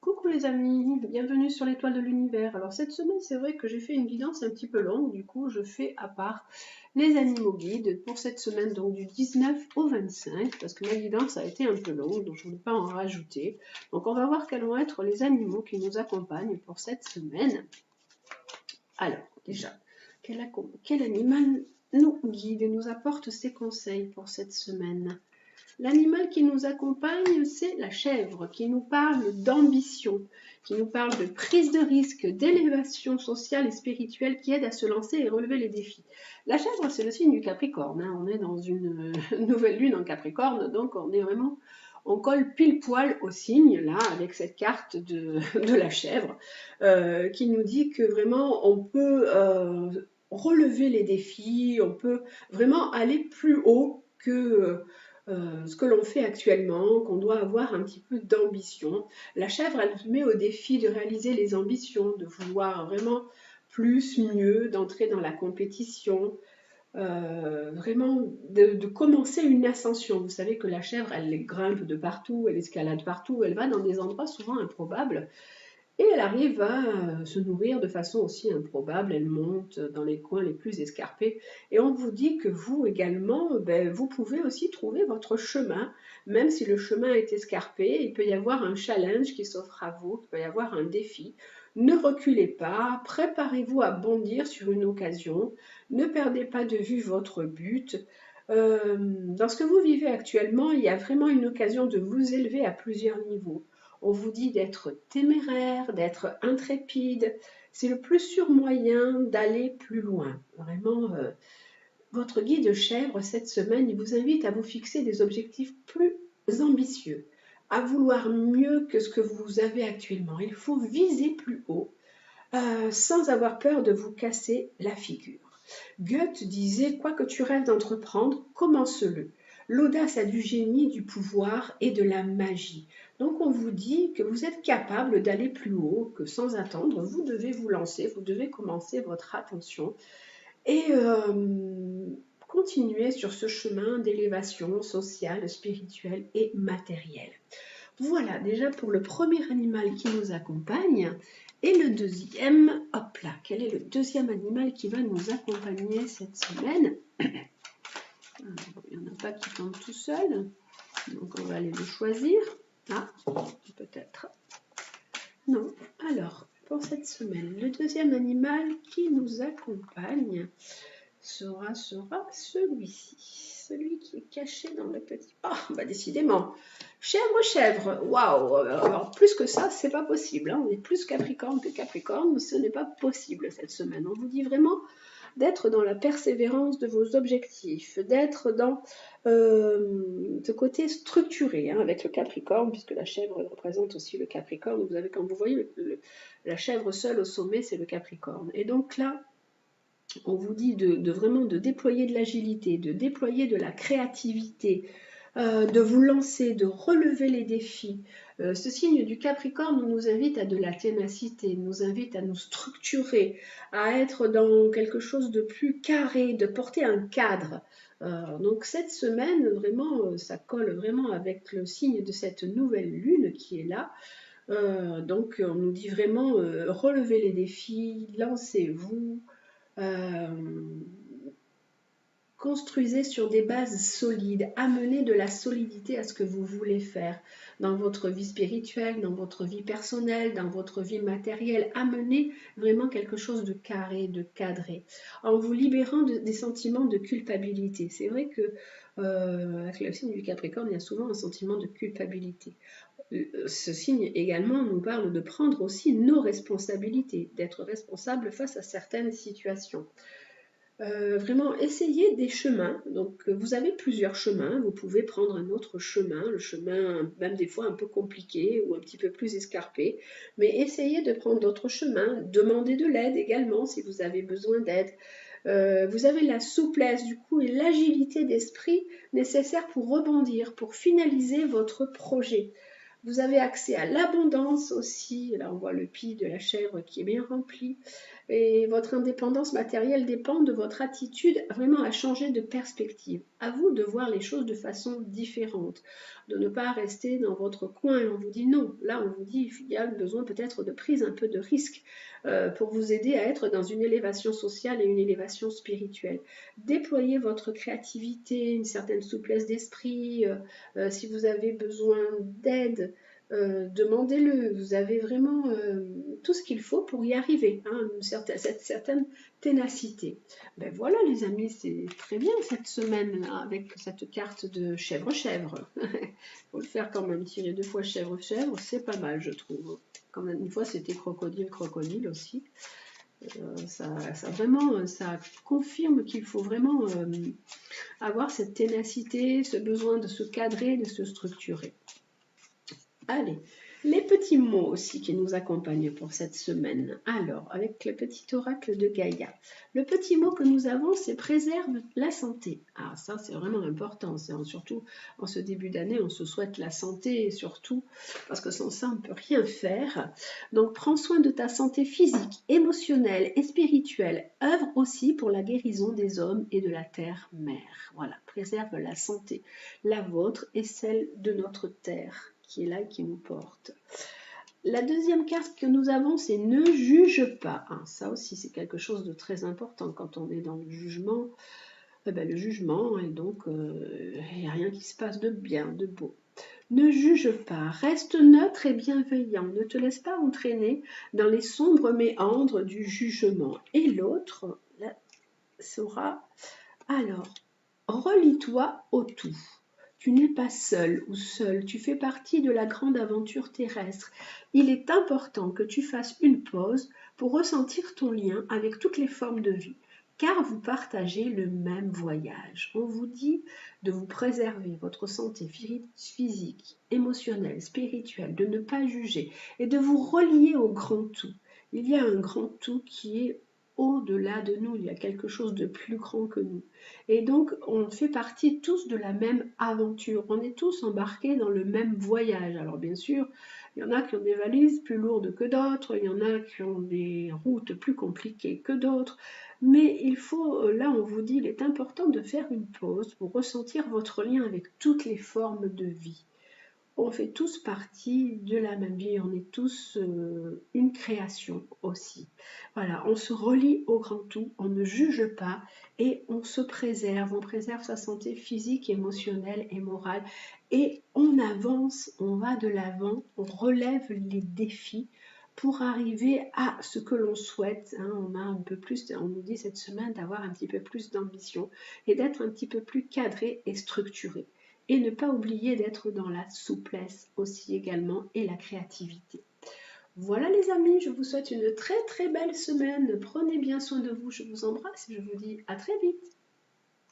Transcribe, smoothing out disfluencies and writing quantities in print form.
Coucou les amis, bienvenue sur l'étoile de l'univers. Alors cette semaine, c'est vrai que j'ai fait une guidance un petit peu longue, du coup je fais à part les animaux guides pour cette semaine, donc du 19 au 25, parce que ma guidance a été un peu longue, donc je ne voulais pas en rajouter. Donc on va voir quels vont être les animaux qui nous accompagnent pour cette semaine. Alors déjà, quel animal nous guide et nous apporte ses conseils pour cette semaine? L'animal qui nous accompagne, c'est la chèvre, qui nous parle d'ambition, qui nous parle de prise de risque, d'élévation sociale et spirituelle qui aide à se lancer et relever les défis. La chèvre, c'est le signe du Capricorne. On est dans une nouvelle lune en Capricorne, donc on colle pile poil au signe, là, avec cette carte de la chèvre, qui nous dit que vraiment on peut relever les défis, on peut vraiment aller plus haut que ce que l'on fait actuellement, qu'on doit avoir un petit peu d'ambition. La chèvre, elle met au défi de réaliser les ambitions, de vouloir vraiment plus, mieux, d'entrer dans la compétition, vraiment de commencer une ascension. Vous savez que la chèvre, elle grimpe de partout, elle escalade partout, elle va dans des endroits souvent improbables. Et elle arrive à se nourrir de façon aussi improbable, elle monte dans les coins les plus escarpés. Et on vous dit que vous également, vous pouvez aussi trouver votre chemin, même si le chemin est escarpé, il peut y avoir un challenge qui s'offre à vous, il peut y avoir un défi. Ne reculez pas, préparez-vous à bondir sur une occasion, ne perdez pas de vue votre but. Dans ce que vous vivez actuellement, il y a vraiment une occasion de vous élever à plusieurs niveaux. On vous dit d'être téméraire, d'être intrépide. C'est le plus sûr moyen d'aller plus loin. Vraiment, votre guide chèvre, cette semaine, il vous invite à vous fixer des objectifs plus ambitieux, à vouloir mieux que ce que vous avez actuellement. Il faut viser plus haut, sans avoir peur de vous casser la figure. Goethe disait « Quoi que tu rêves d'entreprendre, commence-le ». L'audace a du génie, du pouvoir et de la magie. Donc on vous dit que vous êtes capable d'aller plus haut, que sans attendre, vous devez vous lancer, vous devez commencer votre attention et continuer sur ce chemin d'élévation sociale, spirituelle et matérielle. Voilà déjà pour le premier animal qui nous accompagne. Et le deuxième, hop là, quel est le deuxième animal qui va nous accompagner cette semaine? Il n'y en a pas qui tombe tout seul, donc on va aller le choisir. Ah, peut-être. Non, alors, pour cette semaine, le deuxième animal qui nous accompagne sera celui-ci. Celui qui est caché dans le petit... Ah, bah décidément. Chèvre, waouh. Alors, plus que ça, c'est pas possible. Hein. On est plus Capricorne que Capricorne. Ce n'est pas possible cette semaine. On vous dit vraiment d'être dans la persévérance de vos objectifs, d'être dans ce côté structuré hein, avec le Capricorne, puisque la chèvre représente aussi le Capricorne. Vous avez, quand vous voyez la chèvre seule au sommet, c'est le Capricorne. Et donc là, on vous dit vraiment de déployer de l'agilité, de déployer de la créativité, de vous lancer, de relever les défis. Ce signe du Capricorne nous invite à de la ténacité, nous invite à nous structurer, à être dans quelque chose de plus carré, de porter un cadre. Donc cette semaine, vraiment, ça colle vraiment avec le signe de cette nouvelle lune qui est là. Donc on nous dit vraiment, relevez les défis, lancez-vous, construisez sur des bases solides, amenez de la solidité à ce que vous voulez faire dans votre vie spirituelle, dans votre vie personnelle, dans votre vie matérielle. Amenez vraiment quelque chose de carré, de cadré, en vous libérant des sentiments de culpabilité. C'est vrai que avec le signe du Capricorne, il y a souvent un sentiment de culpabilité. Ce signe également nous parle de prendre aussi nos responsabilités, d'être responsable face à certaines situations. Vraiment, essayez des chemins. Donc, vous avez plusieurs chemins. Vous pouvez prendre un autre chemin, le chemin même des fois un peu compliqué ou un petit peu plus escarpé. Mais essayez de prendre d'autres chemins. Demandez de l'aide également si vous avez besoin d'aide. Vous avez la souplesse du coup et l'agilité d'esprit nécessaire pour rebondir, pour finaliser votre projet. Vous avez accès à l'abondance aussi. Là, on voit le pied de la chèvre qui est bien rempli. Et votre indépendance matérielle dépend de votre attitude vraiment à changer de perspective. À vous de voir les choses de façon différente, de ne pas rester dans votre coin et on vous dit non. Là, on vous dit il y a besoin peut-être de prise un peu de risque pour vous aider à être dans une élévation sociale et une élévation spirituelle. Déployez votre créativité, une certaine souplesse d'esprit. Si vous avez besoin d'aide, demandez-le. Vous avez vraiment tout ce qu'il faut pour y arriver, hein, cette certaine ténacité. Ben voilà les amis, c'est très bien cette semaine avec cette carte de chèvre-chèvre. Il faut le faire quand même, tirer 2 fois chèvre-chèvre, c'est pas mal je trouve. Quand même, une fois c'était crocodile aussi. Ça confirme qu'il faut vraiment avoir cette ténacité, ce besoin de se cadrer, de se structurer. Allez, les petits mots aussi qui nous accompagnent pour cette semaine. Alors, avec le petit oracle de Gaïa, le petit mot que nous avons, c'est préserve la santé. Ah, ça, c'est vraiment important. Surtout en ce début d'année, on se souhaite la santé, et surtout parce que sans ça, on ne peut rien faire. Donc, prends soin de ta santé physique, émotionnelle et spirituelle. Œuvre aussi pour la guérison des hommes et de la terre-mère. Voilà, préserve la santé, la vôtre et celle de notre terre qui est là, qui nous porte. La deuxième carte que nous avons, c'est ne juge pas. Ah, ça aussi, c'est quelque chose de très important quand on est dans le jugement. Le jugement, et donc, il n'y a rien qui se passe de bien, de beau. Ne juge pas, reste neutre et bienveillant, ne te laisse pas entraîner dans les sombres méandres du jugement. Et l'autre sera, alors, relie-toi au tout. Tu n'es pas seul ou seul, tu fais partie de la grande aventure terrestre. Il est important que tu fasses une pause pour ressentir ton lien avec toutes les formes de vie, car vous partagez le même voyage. On vous dit de vous préserver votre santé physique, émotionnelle, spirituelle, de ne pas juger et de vous relier au grand tout. Il y a un grand tout qui est au-delà de nous, il y a quelque chose de plus grand que nous. Et donc, on fait partie tous de la même aventure. On est tous embarqués dans le même voyage. Alors, bien sûr, il y en a qui ont des valises plus lourdes que d'autres. Il y en a qui ont des routes plus compliquées que d'autres. Mais il faut, là, on vous dit, il est important de faire une pause pour ressentir votre lien avec toutes les formes de vie. On fait tous partie de la même vie, on est tous une création aussi. Voilà, on se relie au grand tout, on ne juge pas et on se préserve, on préserve sa santé physique, émotionnelle et morale et on avance, on va de l'avant, on relève les défis pour arriver à ce que l'on souhaite. Hein. On a un peu plus, on nous dit cette semaine d'avoir un petit peu plus d'ambition et d'être un petit peu plus cadré et structuré. Et ne pas oublier d'être dans la souplesse aussi également et la créativité. Voilà les amis, je vous souhaite une très très belle semaine. Prenez bien soin de vous, je vous embrasse et je vous dis à très vite.